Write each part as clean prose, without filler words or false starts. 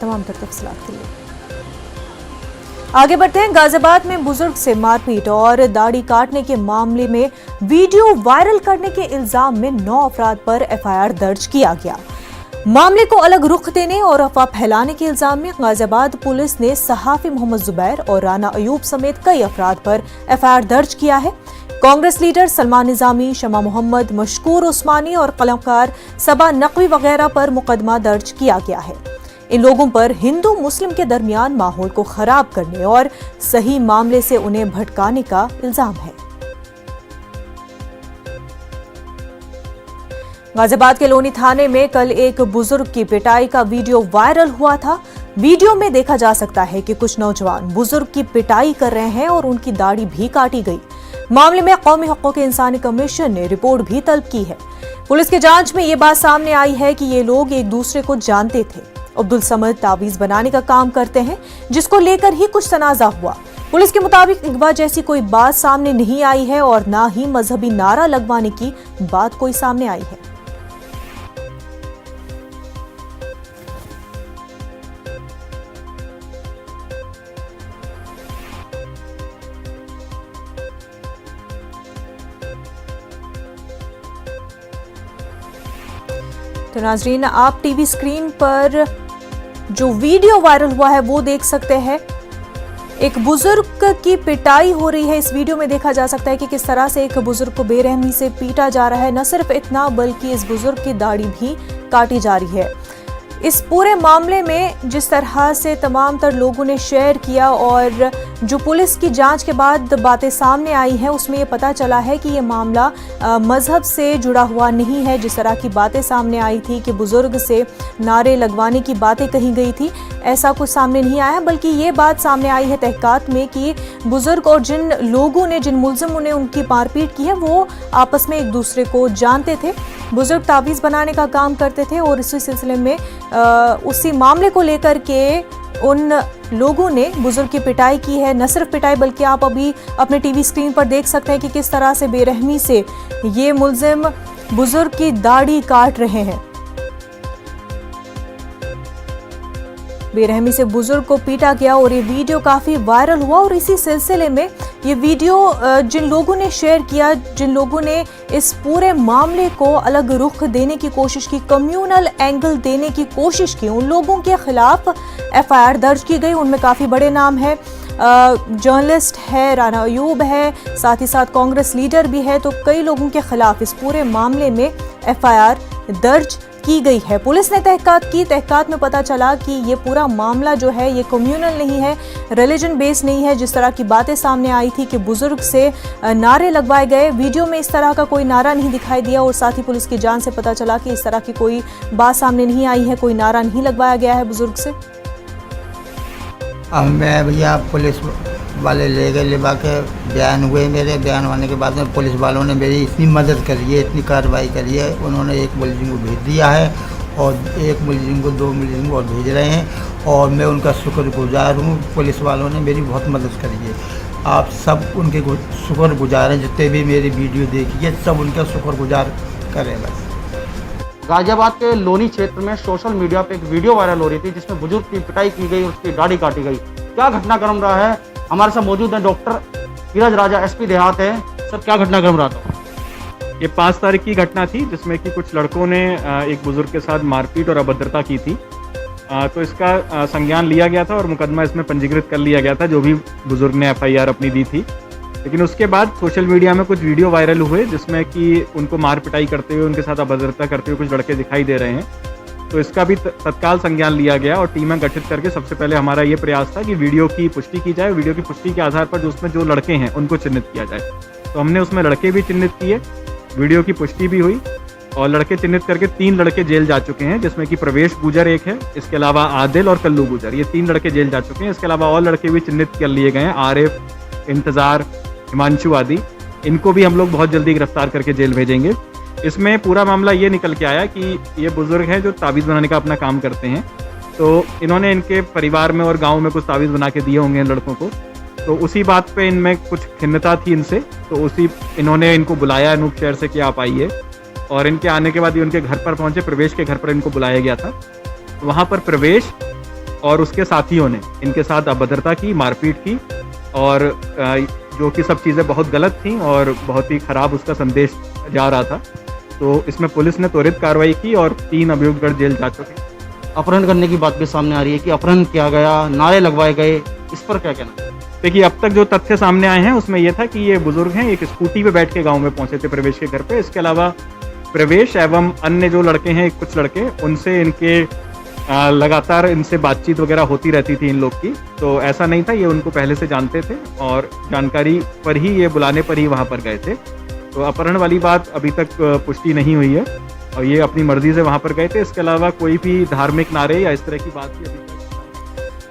तमाम तफसीलात के लिए आगे बढ़ते हैं। गाजियाबाद में बुजुर्ग से मारपीट और दाढ़ी काटने के मामले में वीडियो वायरल करने के इल्जाम में 9 अफराद पर एफआईआर दर्ज किया गया। मामले को अलग रुख देने और अफवाह फैलाने के इल्जाम में गाजियाबाद पुलिस ने सहाफी मोहम्मद जुबैर और राना अयूब समेत कई अफराद पर एफआईआर दर्ज किया है। कांग्रेस लीडर सलमान निजामी, शमा मोहम्मद, मशकूर उस्मानी और कलमकार सबा नकवी वगैरह पर मुकदमा दर्ज किया गया है। इन लोगों पर हिंदू मुस्लिम के दरमियान माहौल को खराब करने और सही मामले से उन्हें भटकाने का इल्जाम है। गाजियाबाद के लोनी थाने में कल एक बुजुर्ग की पिटाई का वीडियो वायरल हुआ था। वीडियो में देखा जा सकता है कि कुछ नौजवान बुजुर्ग की पिटाई कर रहे हैं और उनकी दाढ़ी भी काटी गई। मामले में कौमी हक़ूक़ इंसानी कमीशन ने रिपोर्ट भी तलब की है। पुलिस की जांच में ये बात सामने आई है कि ये लोग एक दूसरे को जानते थे। अब्दुल समद तावीज बनाने का काम करते हैं, जिसको लेकर ही कुछ तनाजा हुआ। पुलिस के मुताबिक इगवा जैसी कोई बात सामने नहीं आई है और ना ही मजहबी नारा लगवाने की बात कोई सामने आई है। तो नाजरीन, आप टीवी स्क्रीन पर जो वीडियो वायरल हुआ है वो देख सकते हैं। एक बुजुर्ग की पिटाई हो रही है। इस वीडियो में देखा जा सकता है कि किस तरह से एक बुजुर्ग को बेरहमी से पीटा जा रहा है। न सिर्फ इतना बल्कि इस बुजुर्ग की दाढ़ी भी काटी जा रही है। इस पूरे मामले में जिस तरह से तमाम तर लोगों ने शेयर किया और जो पुलिस की जांच के बाद बातें सामने आई हैं, उसमें ये पता चला है कि ये मामला मजहब से जुड़ा हुआ नहीं है। जिस तरह की बातें सामने आई थी कि बुजुर्ग से नारे लगवाने की बातें कही गई थी, ऐसा कुछ सामने नहीं आया, बल्कि ये बात सामने आई है तहकीकात में कि बुजुर्ग और जिन लोगों ने, जिन मुल्जिमों ने उनकी मारपीट की है, वो आपस में एक दूसरे को जानते थे। बुजुर्ग तावीज़ बनाने का काम करते थे और इसी सिलसिले में उसी मामले को लेकर के उन लोगों ने बुजुर्ग की पिटाई की है। न सिर्फ पिटाई बल्कि आप अभी अपने टीवी स्क्रीन पर देख सकते हैं कि किस तरह से बेरहमी से ये मुल्जिम बुजुर्ग की दाढ़ी काट रहे हैं। बेरहमी से बुजुर्ग को पीटा गया और ये वीडियो काफी वायरल हुआ। और इसी सिलसिले में ये वीडियो जिन लोगों ने शेयर किया, जिन लोगों ने इस पूरे मामले को अलग रुख देने की कोशिश की, कम्युनल एंगल देने की कोशिश की, उन लोगों के खिलाफ एफआईआर दर्ज की गई। उनमें काफी बड़े नाम है, जर्नलिस्ट है, राना अयूब है, साथ ही साथ कांग्रेस लीडर भी है। तो कई लोगों के खिलाफ इस पूरे मामले में एफआईआर दर्ज की गई है। पुलिस ने तहकीकात की। तहकीकात में पता चला कि ये पूरा मामला जो है ये कम्युनल नहीं है, रिलीजन बेस्ड नहीं है। जिस तरह की बातें सामने आई थी कि बुजुर्ग से नारे लगवाए गए, वीडियो में इस तरह का कोई नारा नहीं दिखाई दिया। और साथ ही पुलिस की जांच से पता चला कि इस तरह की कोई बात सामने नहीं आई है, कोई नारा नहीं लगवाया गया है बुजुर्ग से। अब मैं भैया पुलिस वाले ले गए, लिबा के बयान हुए। मेरे बयान होने के बाद में पुलिस वालों ने मेरी इतनी मदद करी है, इतनी कार्रवाई करी है। उन्होंने एक मुलजिम को भेज दिया है और एक मुलजिम को, 2 मुलजिम को और भेज रहे हैं और मैं उनका शुक्रगुजार हूँ। पुलिस वालों ने मेरी बहुत मदद करी है। आप सब उनके शुक्रगुजार हैं। जितने भी मेरी वीडियो देखी है सब उनका शुक्रगुजार करें बस। गाजियाबाद के लोनी क्षेत्र में सोशल मीडिया पे एक वीडियो वायरल हो रही थी जिसमें बुजुर्ग की पिटाई की गई, उसकी दाढ़ी काटी गई। क्या घटनाक्रम रहा है? हमारे साथ मौजूद है डॉक्टर धीरज राजा, एसपी देहात है। सर, क्या घटनाक्रम रहा था? ये 5 तारीख की घटना थी जिसमें कि कुछ लड़कों ने एक बुजुर्ग के साथ मारपीट और अभद्रता की थी। तो इसका संज्ञान लिया गया था और मुकदमा इसमें पंजीकृत कर लिया गया था, जो भी बुजुर्ग ने एफआईआर अपनी दी थी। लेकिन उसके बाद सोशल मीडिया में कुछ वीडियो वायरल हुए जिसमें कि उनको मार पिटाई करते हुए, उनके साथ अभद्रता करते हुए कुछ लड़के दिखाई दे रहे हैं। तो इसका भी तत्काल संज्ञान लिया गया और टीमें गठित करके सबसे पहले हमारा ये प्रयास था कि वीडियो की पुष्टि की जाए। वीडियो की पुष्टि के आधार पर उसमें जो लड़के हैं उनको चिन्हित किया जाए। तो हमने उसमें लड़के भी चिन्हित किए, वीडियो की पुष्टि भी हुई और लड़के चिन्हित करके 3 लड़के जेल जा चुके हैं, जिसमें कि प्रवेश गुजर एक है, इसके अलावा आदिल और कल्लू गुजर, ये 3 लड़के जेल जा चुके हैं। इसके अलावा और लड़के भी चिन्हित कर लिए गए हैं, आरिफ, इंतजार, हिमांशु आदि। इनको भी हम लोग बहुत जल्दी गिरफ्तार करके जेल भेजेंगे। इसमें पूरा मामला ये निकल के आया कि ये बुजुर्ग हैं जो तावीज़ बनाने का अपना काम करते हैं। तो इन्होंने इनके परिवार में और गांव में कुछ तावीज़ बना के दिए होंगे इन लड़कों को। तो उसी बात पे इनमें कुछ खिन्नता थी इनसे, तो उसी इन्होंने इनको बुलाया अनूप शहर से कि आप आइए। और इनके आने के बाद ये उनके घर पर पहुंचे, प्रवेश के घर पर इनको बुलाया गया था। तो वहाँ पर प्रवेश और उसके साथियों ने इनके साथ अभद्रता की, मारपीट की, और जो कि सब चीज़ें बहुत गलत थीं और बहुत ही ख़राब उसका संदेश जा रहा था। तो इसमें पुलिस ने त्वरित कार्रवाई की और 3 अभियुक्तगण जेल जा चुके हैं। अपहरण करने की बात भी सामने आ रही है कि अपहरण किया गया, नारे लगवाए गए, इस पर क्या कहना? देखिए, अब तक जो तथ्य सामने आए हैं उसमें यह था कि ये बुजुर्ग हैं, एक स्कूटी पे बैठ के गांव में पहुंचे थे प्रवेश के घर पे। इसके अलावा प्रवेश एवं अन्य जो लड़के हैं, कुछ लड़के, उनसे इनके लगातार इनसे बातचीत वगैरह होती रहती थी इन लोग की। तो ऐसा नहीं था, ये उनको पहले से जानते थे और जानकारी पर ही, ये बुलाने पर ही वहाँ पर गए थे। तो अपहरण वाली बात अभी तक पुष्टि नहीं हुई है और ये अपनी मर्जी से वहाँ पर गए थे। इसके अलावा कोई भी धार्मिक नारे या इस तरह की बात भी अभी तक।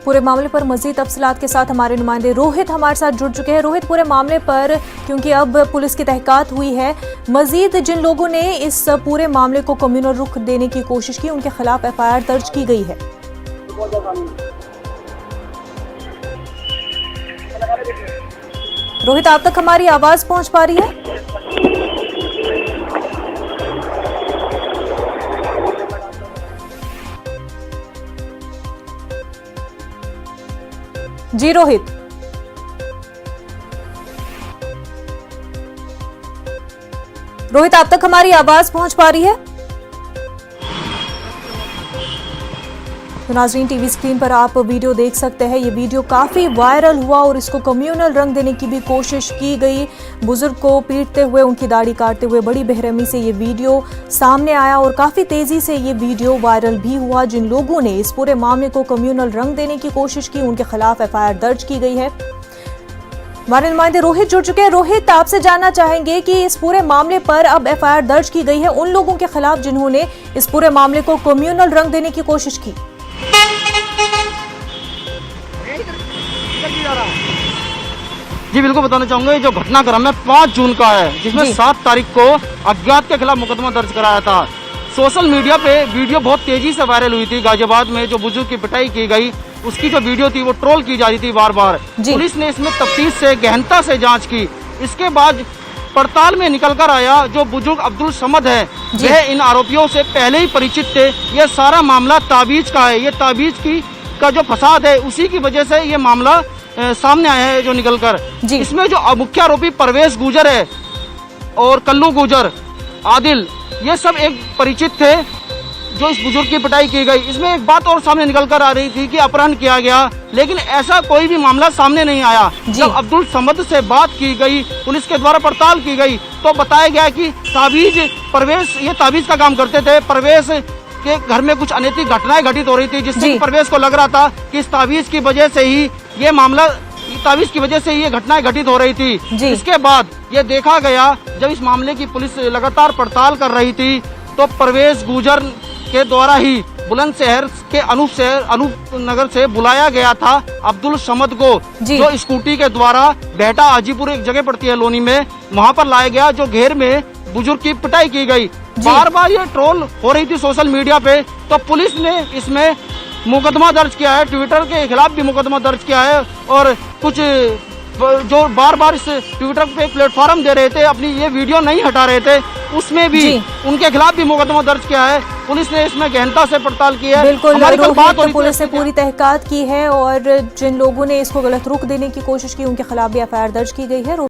पूरे मामले पर मजीद तफसीलात के साथ हमारे नुमाइंदे रोहित हमारे साथ जुड़ चुके हैं। रोहित, पूरे मामले पर, क्योंकि अब पुलिस की तहकीकात हुई है, मजीद जिन लोगों ने इस पूरे मामले को कम्युनल रुख देने की कोशिश की, उनके खिलाफ FIR दर्ज की गई है। रोहित, आप तक हमारी आवाज पहुंच पा रही है? जी रोहित। रोहित, आप तक हमारी आवाज पहुंच पा रही है? तो नाज़रीन, टीवी स्क्रीन पर आप वीडियो देख सकते हैं। ये वीडियो काफ़ी वायरल हुआ और इसको कम्युनल रंग देने की भी कोशिश की गई। बुजुर्ग को पीटते हुए, उनकी दाढ़ी काटते हुए बड़ी बेरहमी से ये वीडियो सामने आया और काफ़ी तेज़ी से ये वीडियो वायरल भी हुआ। जिन लोगों ने इस पूरे मामले को कम्युनल रंग देने की कोशिश की, उनके खिलाफ FIR दर्ज की गई है। हमारे नुमाइंदे रोहित जुड़ चुके हैं। रोहित, आपसे जानना चाहेंगे कि इस पूरे मामले पर अब FIR दर्ज की गई है उन लोगों के खिलाफ जिन्होंने इस पूरे मामले को कम्युनल रंग देने की कोशिश की। जी बिल्कुल, बताना चाहूंगा, ये जो घटनाक्रम है 5 जून का है, जिसमें 7 तारीख को अज्ञात के खिलाफ मुकदमा दर्ज कराया था। सोशल मीडिया पे वीडियो बहुत तेजी से वायरल हुई थी। गाजियाबाद में जो बुजुर्ग की पिटाई की गई, उसकी जो वीडियो थी वो ट्रोल की जा रही थी बार बार। पुलिस ने इसमें तफ्तीश से, गहनता से जांच की। इसके बाद पड़ताल में निकल कर आया जो बुजुर्ग अब्दुल समद है, वह इन आरोपियों से पहले ही परिचित थे। यह सारा मामला ताबीज का है। ये ताबीज का जो फसाद है, उसी की वजह से ये मामला सामने आया है जो निकलकर। इसमें जो मुख्य आरोपी परवेश गुजर है और कल्लू गुजर, आदिल, ये सब एक परिचित थे जो इस बुजुर्ग की पिटाई की गई। इसमें एक बात और सामने निकल कर आ रही थी कि अपहरण किया गया, लेकिन ऐसा कोई भी मामला सामने नहीं आया। जब अब्दुल समद से बात की गई, पुलिस के द्वारा पड़ताल की गई, तो बताया गया कि ताबीज, परवेश ये ताबीज का काम करते थे। परवेश के घर में कुछ अनैतिक घटनाएं घटित हो रही थी, जिससे परवेश को लग रहा था कि इस ताबीज की वजह से ही ये मामला, ताबीज की वजह से ये घटनाएं घटित हो रही थी। इसके बाद ये देखा गया, जब इस मामले की पुलिस लगातार पड़ताल कर रही थी, तो परवेश गुजर के द्वारा ही बुलंदशहर के अनूप नगर से बुलाया गया था अब्दुल समद को, जो स्कूटी के द्वारा बेहटा हाजीपुर एक जगह पड़ती है लोनी में, वहां पर लाया गया, जो घेर में बुजुर्ग की पिटाई की गई। बार बार ये ट्रोल हो रही थी सोशल मीडिया पे, तो पुलिस ने इसमें मुकदमा दर्ज किया है। ट्विटर के खिलाफ भी मुकदमा दर्ज किया है और कुछ जो बार बार इस ट्विटर पे प्लेटफॉर्म दे रहे थे, अपनी ये वीडियो नहीं हटा रहे थे, उसमें भी उनके खिलाफ भी मुकदमा दर्ज किया है। पुलिस ने इसमें गहनता से पड़ताल की है। बिल्कुल, पुलिस ने पूरी तहकीकात की है और जिन लोगों ने इसको गलत रुख देने की कोशिश की, उनके खिलाफ भी FIR दर्ज की गई है।